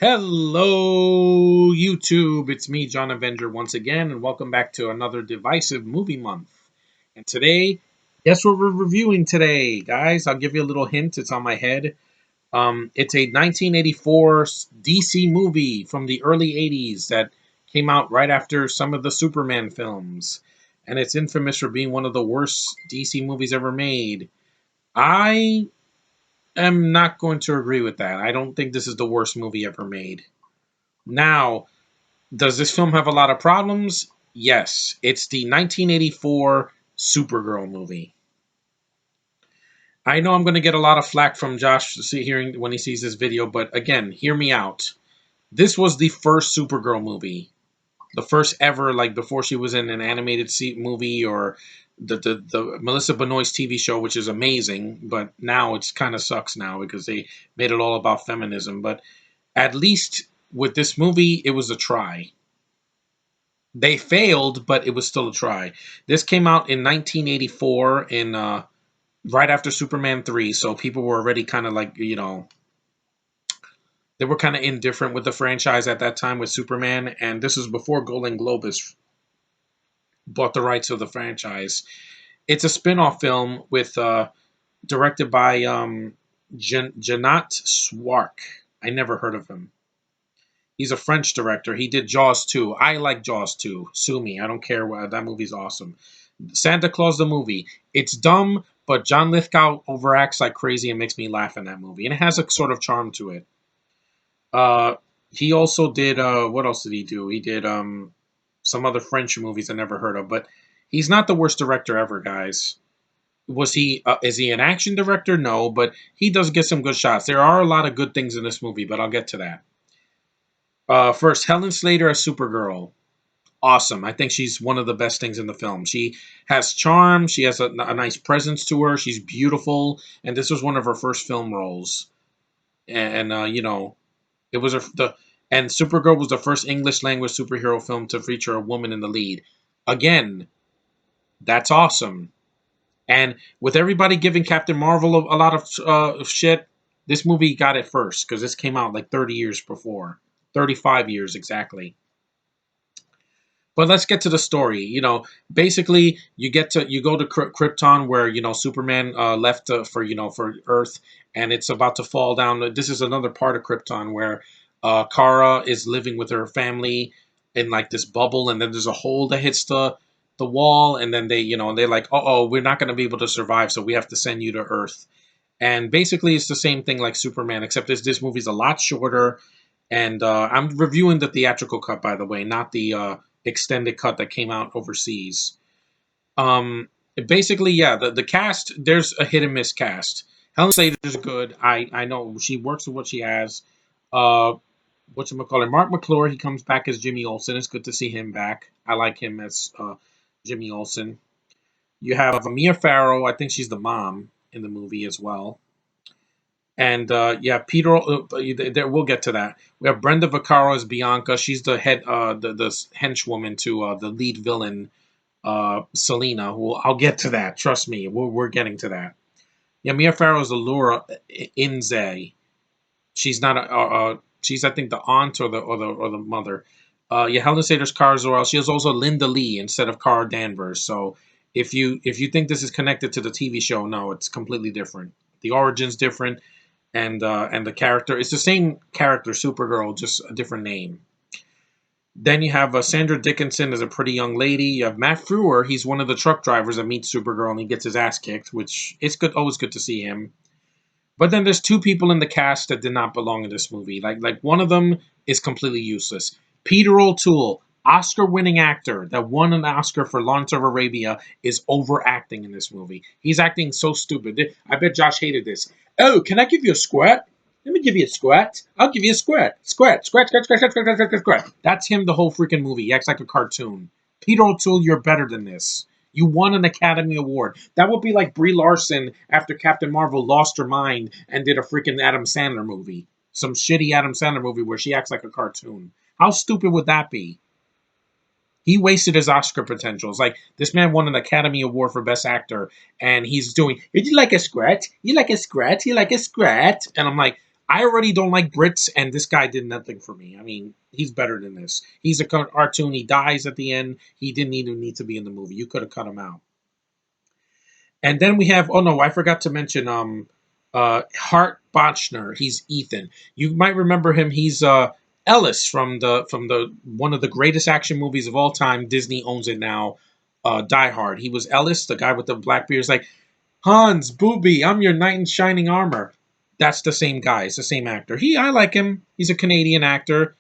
Hello, YouTube. It's me, John Avenger, once again, and welcome back to another Divisive movie month. And today, guess what we're reviewing today, guys? I'll give you a little hint. It's on my head. It's a 1984 DC movie from the early 80s that came out right after some of the Superman films. And it's infamous for being one of the worst DC movies ever made. I am not going to agree with that. I don't think this is the worst movie ever made. Now, does this film have a lot of problems? Yes. It's the 1984 Supergirl movie. I know I'm going to get a lot of flack from Josh hearing when he sees this video, but again, hear me out. This was the first Supergirl movie. The first ever, like before she was in an animated movie or the Melissa Benoist TV show, which is amazing, but now it's kind of sucks now because they made it all about feminism. But at least with this movie, it was a try. They failed, but it was still a try. This came out in 1984, right after Superman 3, so people were already kind of like, they were kind of indifferent with the franchise at that time with Superman, and this was before Golden Globus bought the rights of the franchise. It's a spin-off film with directed by Janat Swark. I never heard of him. He's a French director. He did Jaws 2. I like Jaws 2. Sue me. I don't care. That movie's awesome. Santa Claus the movie. It's dumb, but John Lithgow overacts like crazy and makes me laugh in that movie. And it has a sort of charm to it. He also did, what else did he do? He did some other French movies I never heard of. But he's not the worst director ever, guys. Is he an action director? No, but he does get some good shots. There are a lot of good things in this movie, but I'll get to that. First, Helen Slater as Supergirl. Awesome. I think she's one of the best things in the film. She has charm. She has a nice presence to her. She's beautiful. And this was one of her first film roles. And it was and Supergirl was the first English language superhero film to feature a woman in the lead. Again, that's awesome. And with everybody giving Captain Marvel a lot of shit, this movie got it first because this came out like 30 years before. 35 years exactly. But let's get to the story. Basically, you go to Krypton where Superman left for Earth, and it's about to fall down. This is another part of Krypton where Kara is living with her family in like this bubble, and then there's a hole that hits the wall, and then they're like, oh, we're not going to be able to survive, so we have to send you to Earth. And basically, it's the same thing like Superman, except this movie's a lot shorter. And I'm reviewing the theatrical cut, by the way, not the extended cut that came out overseas. Basically, yeah, the cast, there's a hit and miss cast. Helen Slater's good. I know she works with what she has. Whatchamacallit, Mark McClure, he comes back as Jimmy Olsen. It's good to see him back. I like him as Jimmy Olsen. You have Mia Farrow. I think she's the mom in the movie as well. And Peter. We'll get to that. We have Brenda Vaccaro as Bianca. She's the head, the henchwoman to the lead villain, Selena. Who I'll get to that. Trust me, we're getting to that. Yeah, Mia Farrow is Allura Inze. She's not she's I think the aunt or the mother. Helen Slater's Kara Zor-El. She is also Linda Lee instead of Kara Danvers. So if you think this is connected to the TV show, no, it's completely different. The origin's different. And the character, it's the same character, Supergirl, just a different name. Then you have Sandra Dickinson as a pretty young lady. You have Matt Frewer. He's one of the truck drivers that meets Supergirl and he gets his ass kicked, which it's good, always good to see him. But then there's two people in the cast that did not belong in this movie. Like one of them is completely useless. Peter O'Toole, Oscar-winning actor that won an Oscar for Lawrence of Arabia, is overacting in this movie. He's acting so stupid. I bet Josh hated this. Oh, can I give you a squirt? Let me give you a squirt. I'll give you a squirt. Squirt, squirt, squirt, squirt, squirt, squirt, squirt, squirt. That's him the whole freaking movie. He acts like a cartoon. Peter O'Toole, you're better than this. You won an Academy Award. That would be like Brie Larson after Captain Marvel lost her mind and did a freaking Adam Sandler movie. Some shitty Adam Sandler movie where she acts like a cartoon. How stupid would that be? He wasted his Oscar potential. It's like this man won an Academy Award for Best Actor, and he's doing, "Would you like a scratch? You like a scratch? You like a scratch?" And I'm like, I already don't like Brits, and this guy did nothing for me. I mean, he's better than this. He's a cartoon. He dies at the end. He didn't even need to be in the movie. You could have cut him out. And then we have, oh no, I forgot to mention Hart Bochner. He's Ethan. You might remember him. He's Ellis from the one of the greatest action movies of all time. Disney owns it now. Die Hard. He was Ellis, the guy with the black beard. He's like, Hans, Booby, I'm your knight in shining armor. That's the same guy. It's the same actor. I like him. He's a Canadian actor.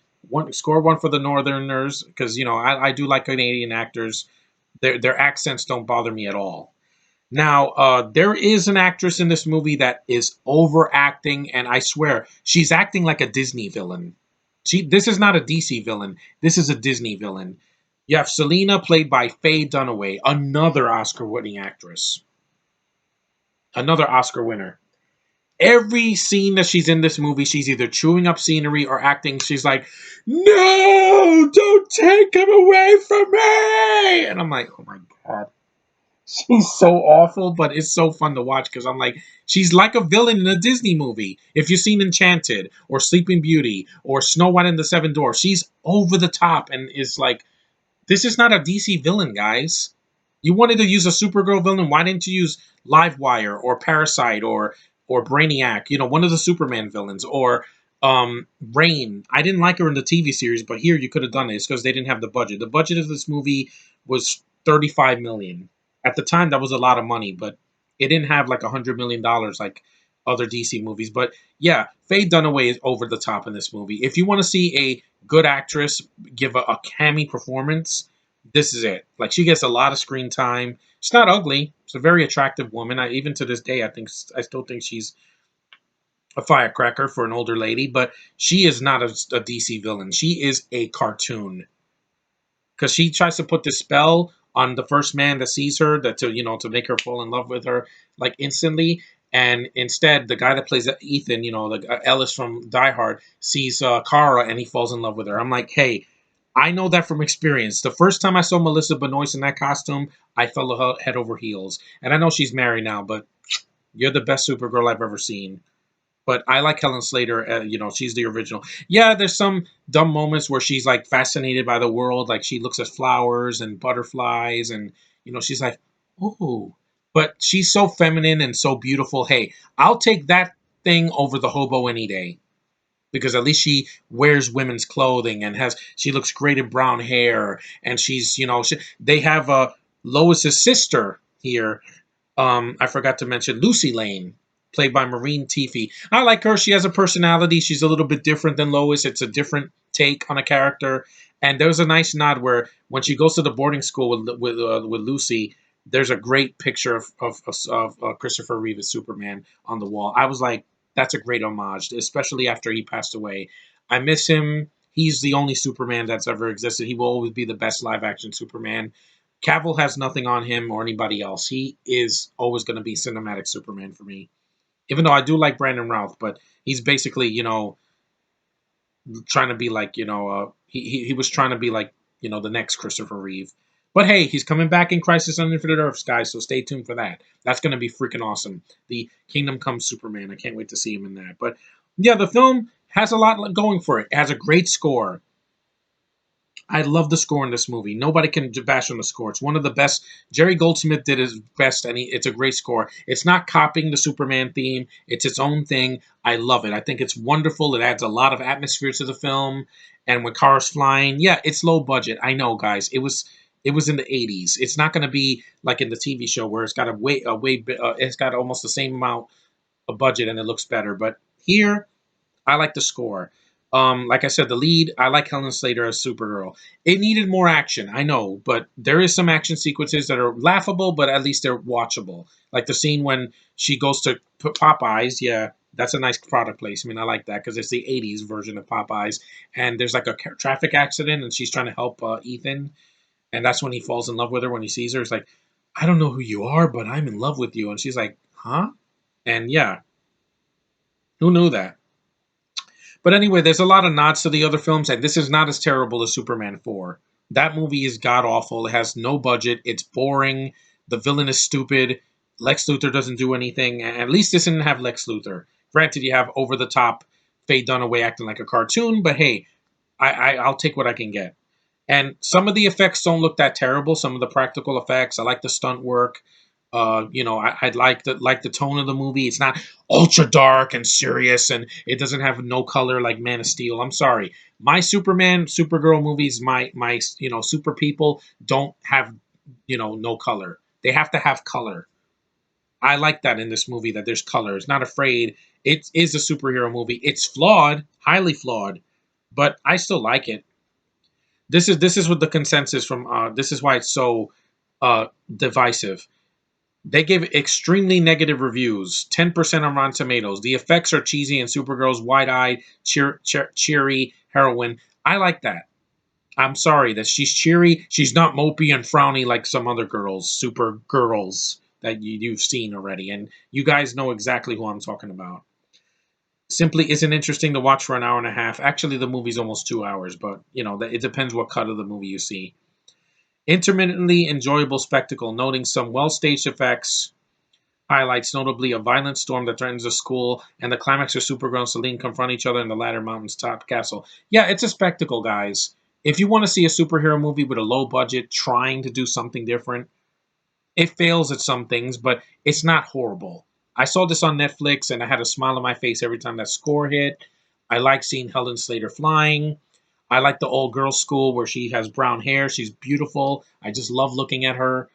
Score one for the Northerners because I do like Canadian actors. Their accents don't bother me at all. Now, there is an actress in this movie that is overacting, and I swear she's acting like a Disney villain. This is not a DC villain. This is a Disney villain. You have Selena, played by Faye Dunaway, another Oscar-winning actress, another Oscar winner. Every scene that she's in this movie, she's either chewing up scenery or acting. She's like, "No, don't take him away from me!" And I'm like, "Oh my god." She's so awful, but it's so fun to watch because I'm like, she's like a villain in a Disney movie. If you've seen Enchanted or Sleeping Beauty or Snow White and the Seven Dwarfs, she's over the top and is like, this is not a DC villain, guys. You wanted to use a Supergirl villain. Why didn't you use Livewire or Parasite or Brainiac? One of the Superman villains or Rain. I didn't like her in the TV series, but here you could have done it. It's because they didn't have the budget. The budget of this movie was 35 million. At the time, that was a lot of money, but it didn't have like $100 million like other DC movies. But yeah, Faye Dunaway is over the top in this movie. If you want to see a good actress give a cameo performance, this is it. Like she gets a lot of screen time. She's not ugly. She's a very attractive woman. Even to this day, I still think she's a firecracker for an older lady. But she is not a DC villain. She is a cartoon because she tries to put this spell on the first man that sees her to make her fall in love with her like instantly. And instead, the guy that plays Ethan, the Ellis from Die Hard, sees Kara and he falls in love with her. I'm like, hey, I know that from experience. The first time I saw Melissa Benoist in that costume, I fell head over heels. And I know she's married now, but you're the best Supergirl I've ever seen. But I like Helen Slater. She's the original. Yeah, there's some dumb moments where she's like fascinated by the world. Like she looks at flowers and butterflies, and she's like, "Ooh." But she's so feminine and so beautiful. Hey, I'll take that thing over the hobo any day because at least she wears women's clothing and she looks great in brown hair, and she's they have Lois's sister here. I forgot to mention Lucy Lane, played by Maureen Teefy. I like her. She has a personality. She's a little bit different than Lois. It's a different take on a character. And there was a nice nod where when she goes to the boarding school with Lucy, there's a great picture of Christopher Reeve as Superman on the wall. I was like, that's a great homage, especially after he passed away. I miss him. He's the only Superman that's ever existed. He will always be the best live action Superman. Cavill has nothing on him or anybody else. He is always going to be cinematic Superman for me. Even though I do like Brandon Routh, but he's basically, trying to be like, he was trying to be like, the next Christopher Reeve. But hey, he's coming back in Crisis on Infinite Earths, guys, so stay tuned for that. That's going to be freaking awesome. The Kingdom Come Superman. I can't wait to see him in that. But yeah, the film has a lot going for it. It has a great score. I love the score in this movie. Nobody can bash on the score. It's one of the best. Jerry Goldsmith did his best, and it's a great score. It's not copying the Superman theme. It's its own thing. I love it. I think it's wonderful. It adds a lot of atmosphere to the film. And when cars flying, yeah, it's low budget. I know, guys. It was in the 80s. It's not going to be like in the TV show where it's got it's got almost the same amount of budget and it looks better. But here, I like the score. Like I said, the lead, I like Helen Slater as Supergirl. It needed more action, I know, but there is some action sequences that are laughable, but at least they're watchable. Like the scene when she goes to Popeyes, yeah, that's a nice product placement. I like that because it's the 80s version of Popeyes. And there's like a traffic accident and she's trying to help Ethan. And that's when he falls in love with her when he sees her. It's like, I don't know who you are, but I'm in love with you. And she's like, huh? And yeah, who knew that? But anyway, there's a lot of nods to the other films, and this is not as terrible as Superman 4. That movie is god awful. It has no budget. It's boring. The villain is stupid. Lex Luthor doesn't do anything. And at least this didn't have Lex Luthor. Granted, you have over the top. Faye Dunaway acting like a cartoon, but hey, I'll take what I can get. And some of the effects don't look that terrible. Some of the practical effects, I like the stunt work. I like the tone of the movie. It's not ultra dark and serious, and it doesn't have no color like Man of Steel. I'm sorry, my Superman, Supergirl movies, my super people don't have no color. They have to have color. I like that in this movie that there's color. It's not afraid. It is a superhero movie. It's flawed, highly flawed, but I still like it. This is what the consensus from. This is why it's so divisive. They give extremely negative reviews, 10% on Rotten Tomatoes. The effects are cheesy and Supergirl's wide-eyed, cheery heroine. I like that. I'm sorry that she's cheery. She's not mopey and frowny like some other girls, super girls that you've seen already. And you guys know exactly who I'm talking about. Simply isn't interesting to watch for an hour and a half. Actually, the movie's almost 2 hours, but it depends what cut of the movie you see. Intermittently enjoyable spectacle, noting some well-staged effects, highlights notably a violent storm that threatens a school, and the climax of Supergirl and Selene confront each other in the Ladder Mountain's top castle. Yeah, it's a spectacle, guys. If you want to see a superhero movie with a low budget trying to do something different, it fails at some things, but it's not horrible. I saw this on Netflix and I had a smile on my face every time that score hit. I like seeing Helen Slater flying. I like the old girl school where she has brown hair. She's beautiful. I just love looking at her.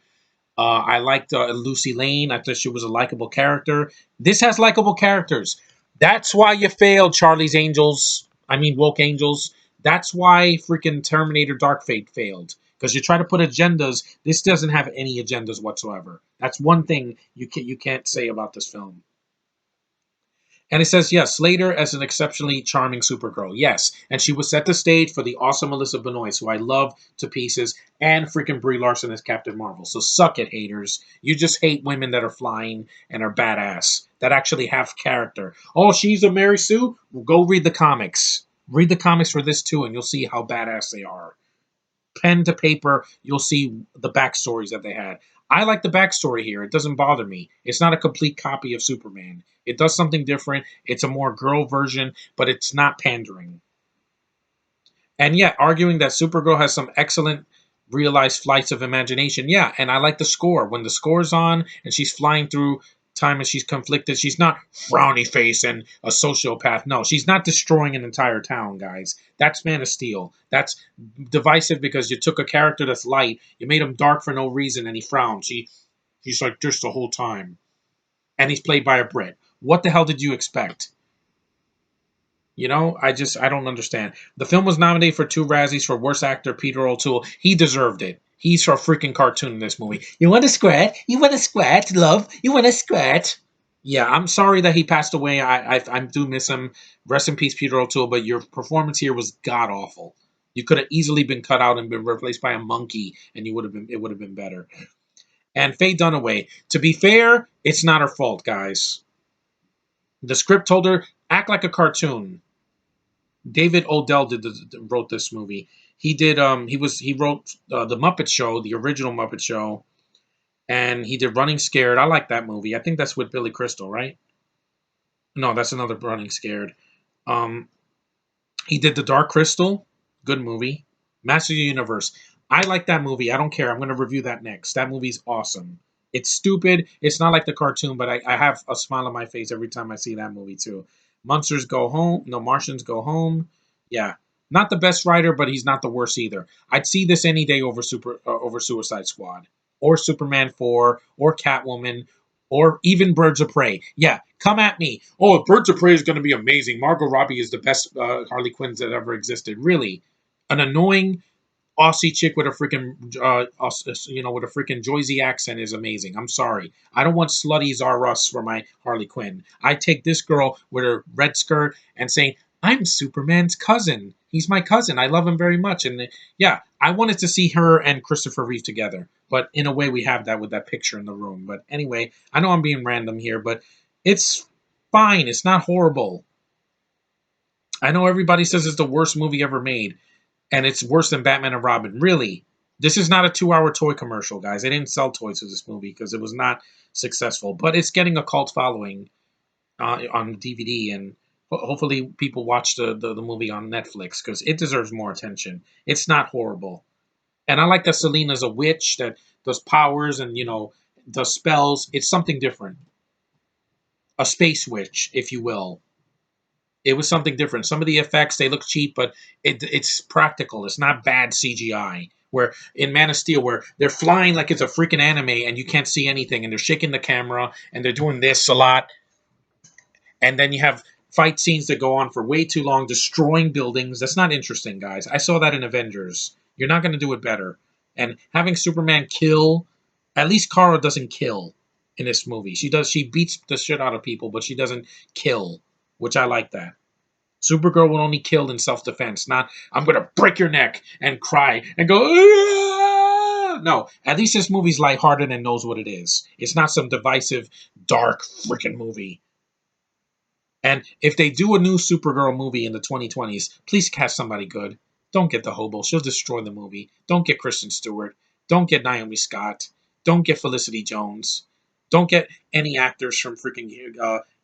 I liked Lucy Lane. I thought she was a likable character. This has likable characters. That's why you failed, Charlie's Angels. I mean, Woke Angels. That's why freaking Terminator Dark Fate failed. Because you try to put agendas. This doesn't have any agendas whatsoever. That's one thing you can't say about this film. And it says, yes, Slater as an exceptionally charming Supergirl. Yes. And she would set the stage for the awesome Melissa Benoist, who I love to pieces, and freaking Brie Larson as Captain Marvel. So suck it, haters. You just hate women that are flying and are badass, that actually have character. Oh, she's a Mary Sue? Well, go read the comics. Read the comics for this too, and you'll see how badass they are. Pen to paper, you'll see the backstories that they had. I like the backstory here. It doesn't bother me. It's not a complete copy of Superman. It does something different. It's a more girl version, but it's not pandering. And yet, arguing that Supergirl has some excellent realized flights of imagination. Yeah, and I like the score. When the score's on and she's flying through time and she's conflicted, she's not frowny face and a sociopath. No, she's not destroying an entire town, guys. That's Man of Steel. That's divisive because you took a character that's light, you made him dark for no reason, and he frowns. He's like this the whole time. And he's played by a Brit. What the hell did you expect? I don't understand. The film was nominated for 2 Razzies for Worst Actor, Peter O'Toole. He deserved it. He's a freaking cartoon in this movie. You want a squirt? You want a squirt, love? You want a squirt? Yeah, I'm sorry that he passed away. I do miss him. Rest in peace, Peter O'Toole. But your performance here was god awful. You could have easily been cut out and been replaced by a monkey, and it would have been better. And Faye Dunaway. To be fair, it's not her fault, guys. The script told her act like a cartoon. David Odell wrote this movie. He did he wrote the Muppet Show, the original Muppet Show, and he did Running Scared. I like that movie. I think that's with Billy Crystal, right? No, that's another Running Scared. Um, he did The Dark Crystal, good movie. Master of the Universe. I like that movie. I don't care. I'm going to review that next. That movie's awesome. It's stupid. It's not like the cartoon, but I have a smile on my face every time I see that movie too. Monsters Go Home. No, Martians Go Home. Yeah, not the best writer, but he's not the worst either. I'd see this any day over Suicide Squad or Superman 4 or Catwoman or even Birds of Prey. Yeah, come at me. Oh, Birds of Prey is going to be amazing. Margot Robbie is the best Harley Quinn that ever existed. Really, an annoying Aussie chick with a freaking with a freaking Joyzy accent is amazing. I'm sorry. I don't want slutty Zara Russ for my Harley Quinn. I take this girl with her red skirt and saying, I'm Superman's cousin. He's my cousin. I love him very much. And yeah, I wanted to see her and Christopher Reeve together. But in a way, we have that with that picture in the room. But anyway, I know I'm being random here, but it's fine. It's not horrible. I know everybody says it's the worst movie ever made, and it's worse than Batman and Robin. Really, this is not a 2-hour toy commercial, guys. They didn't sell toys for this movie because it was not successful, but it's getting a cult following on DVD, and Hopefully, people watch the movie on Netflix because it deserves more attention. It's not horrible, and I like that Selena's a witch that does powers and does spells. It's something different, a space witch, if you will. It was something different. Some of the effects they look cheap, but it's practical. It's not bad CGI. Where in Man of Steel, where they're flying like it's a freaking anime and you can't see anything, and they're shaking the camera and they're doing this a lot, and then you have fight scenes that go on for way too long, destroying buildings. That's not interesting, guys. I saw that in Avengers. You're not going to do it better. And having Superman kill, at least Kara doesn't kill in this movie. She does. She beats the shit out of people, but she doesn't kill, which I like that. Supergirl will only kill in self defense, not I'm gonna break your neck and cry and go. "Aah!" No, at least this movie's lighthearted and knows what it is. It's not some divisive, dark freaking movie. And if they do a new Supergirl movie in the 2020s, please cast somebody good. Don't get the hobo. She'll destroy the movie. Don't get Kristen Stewart. Don't get Naomi Scott. Don't get Felicity Jones. Don't get any actors from freaking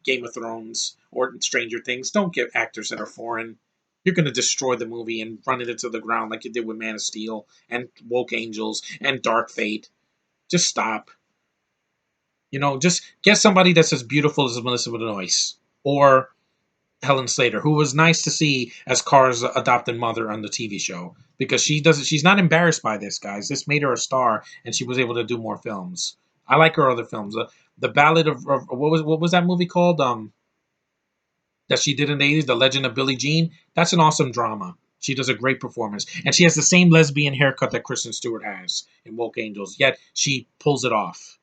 Game of Thrones or Stranger Things. Don't get actors that are foreign. You're going to destroy the movie and run it into the ground like you did with Man of Steel and Woke Angels and Dark Fate. Just stop. Just get somebody that's as beautiful as Melissa Benoist or Helen Slater, who was nice to see as Kara's adopted mother on the TV show, because she's not embarrassed by this, guys. This made her a star, and she was able to do more films. I like her other films. The Ballad of what was that movie called? That she did in the 80s, The Legend of Billie Jean. That's an awesome drama. She does a great performance, and she has the same lesbian haircut that Kristen Stewart has in Woke Angels. Yet she pulls it off.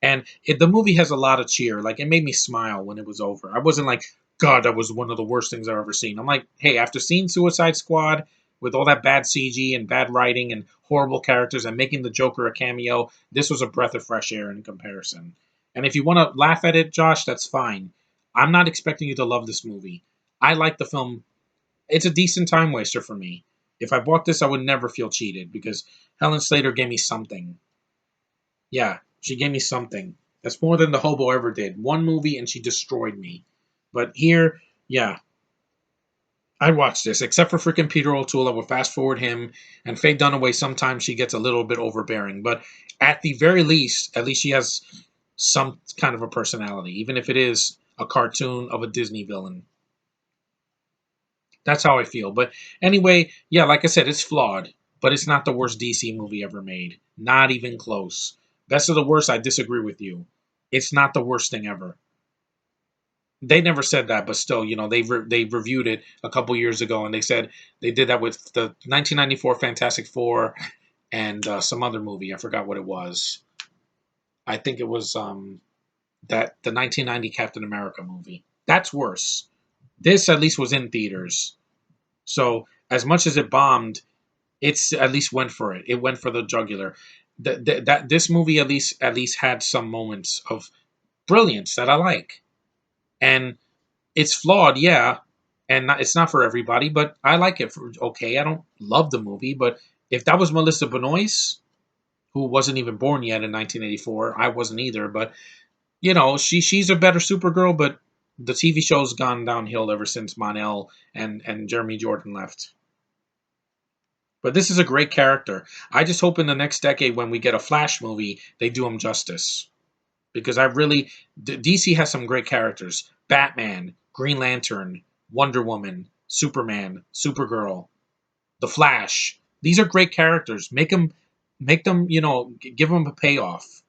And the movie has a lot of cheer. Like, it made me smile when it was over. I wasn't like, God, that was one of the worst things I've ever seen. I'm like, hey, after seeing Suicide Squad with all that bad CG and bad writing and horrible characters and making the Joker a cameo, this was a breath of fresh air in comparison. And if you want to laugh at it, Josh, that's fine. I'm not expecting you to love this movie. I like the film. It's a decent time waster for me. If I bought this, I would never feel cheated because Helen Slater gave me something. Yeah, she gave me something. That's more than the hobo ever did. One movie and she destroyed me. But here, yeah, I watched this. Except for freaking Peter O'Toole, I would fast forward him. And Faye Dunaway, sometimes she gets a little bit overbearing. But at the very least, at least she has some kind of a personality, even if it is a cartoon of a Disney villain. That's how I feel. But anyway, yeah, like I said, it's flawed, but it's not the worst DC movie ever made. Not even close. Best of the worst, I disagree with you. It's not the worst thing ever. They never said that, but still, they reviewed it a couple years ago, and they said they did that with the 1994 Fantastic Four and some other movie. I forgot what it was. I think it was that the 1990 Captain America movie. That's worse. This at least was in theaters. So as much as it bombed, it's at least went for it. It went for the jugular. That this movie at least had some moments of brilliance that I like, and it's flawed, yeah, and it's not for everybody, but I like it. Okay, I don't love the movie, but if that was Melissa Benoist, who wasn't even born yet in 1984, I wasn't either, but she's a better Supergirl, but the TV show's gone downhill ever since Monel and Jeremy Jordan left. But this is a great character. I just hope in the next decade when we get a Flash movie, they do him justice. Because DC has some great characters. Batman, Green Lantern, Wonder Woman, Superman, Supergirl, The Flash. These are great characters. Make them, give them a payoff.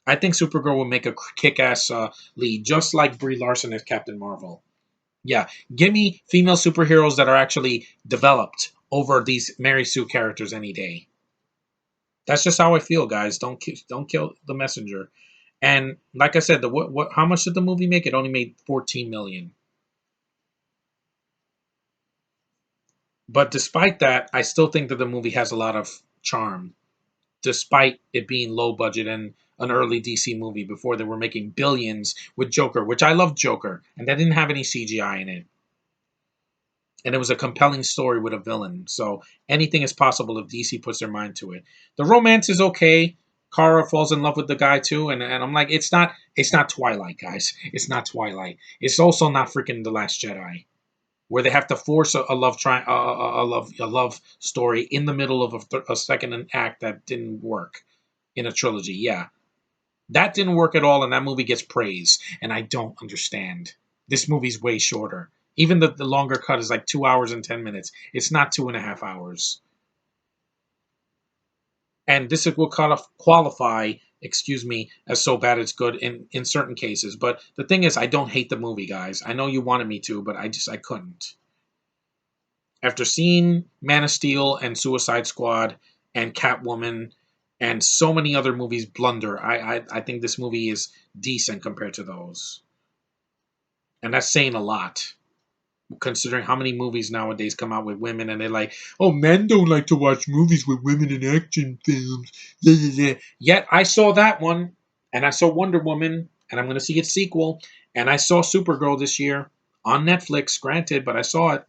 I think Supergirl will make a kick-ass lead, just like Brie Larson as Captain Marvel. Yeah, give me female superheroes that are actually developed over these Mary Sue characters any day. That's just how I feel, guys. Don't kill the messenger. And like I said, the what how much did the movie make? It only made 14 million. But despite that, I still think that the movie has a lot of charm, despite it being low budget and an early DC movie before they were making billions with Joker, which I love Joker, and that didn't have any CGI in it. And it was a compelling story with a villain. So anything is possible if DC puts their mind to it. The romance is okay. Kara falls in love with the guy too, and I'm like, it's not Twilight, guys. It's not Twilight. It's also not freaking The Last Jedi, where they have to force a love a love story in the middle of a second act that didn't work in a trilogy. Yeah, that didn't work at all, and that movie gets praise, and I don't understand. This movie's way shorter. Even the longer cut is like 2 hours and 10 minutes. It's not 2.5 hours. And this will qualify, excuse me, as so bad it's good in certain cases. But the thing is, I don't hate the movie, guys. I know you wanted me to, but I couldn't. After seeing Man of Steel and Suicide Squad and Catwoman and so many other movies blunder, I think this movie is decent compared to those. And that's saying a lot, considering how many movies nowadays come out with women and they're like, oh, men don't like to watch movies with women in action films. Yet I saw that one, and I saw Wonder Woman, and I'm going to see its sequel, and I saw Supergirl this year on Netflix, granted, but I saw it.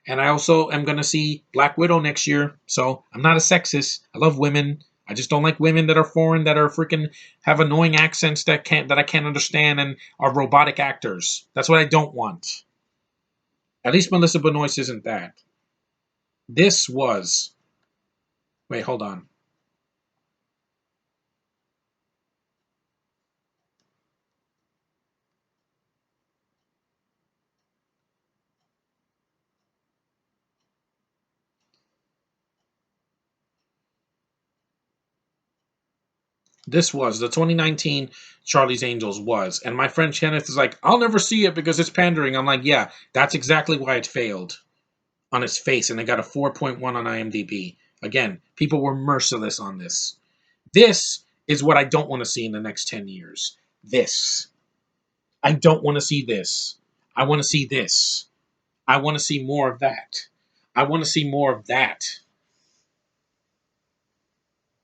And I also am going to see Black Widow next year. So I'm not a sexist. I love women. I just don't like women that are foreign, that are freaking have annoying accents that I can't understand and are robotic actors. That's what I don't want. At least Melissa Benoist isn't that. This was. Wait, hold on. This was the 2019 Charlie's Angels was, and my friend Kenneth is like, "I'll never see it because it's pandering." I'm like, "Yeah, that's exactly why it failed on its face, and it got a 4.1 on IMDb." Again, people were merciless on this. This is what I don't want to see in the next 10 years. This. I don't want to see this. I want to see this. I want to see more of that. I want to see more of that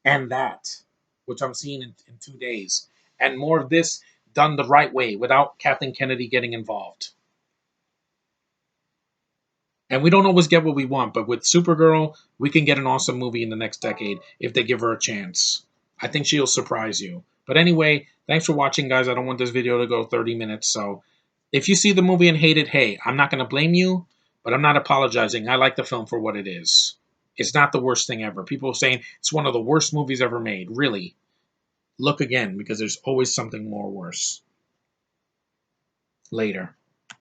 and that, which I'm seeing in 2 days. And more of this done the right way without Kathleen Kennedy getting involved. And we don't always get what we want, but with Supergirl, we can get an awesome movie in the next decade if they give her a chance. I think she'll surprise you. But anyway, thanks for watching, guys. I don't want this video to go 30 minutes. So if you see the movie and hate it, hey, I'm not going to blame you, but I'm not apologizing. I like the film for what it is. It's not the worst thing ever. People are saying it's one of the worst movies ever made. Really? Look again, because there's always something more worse. Later.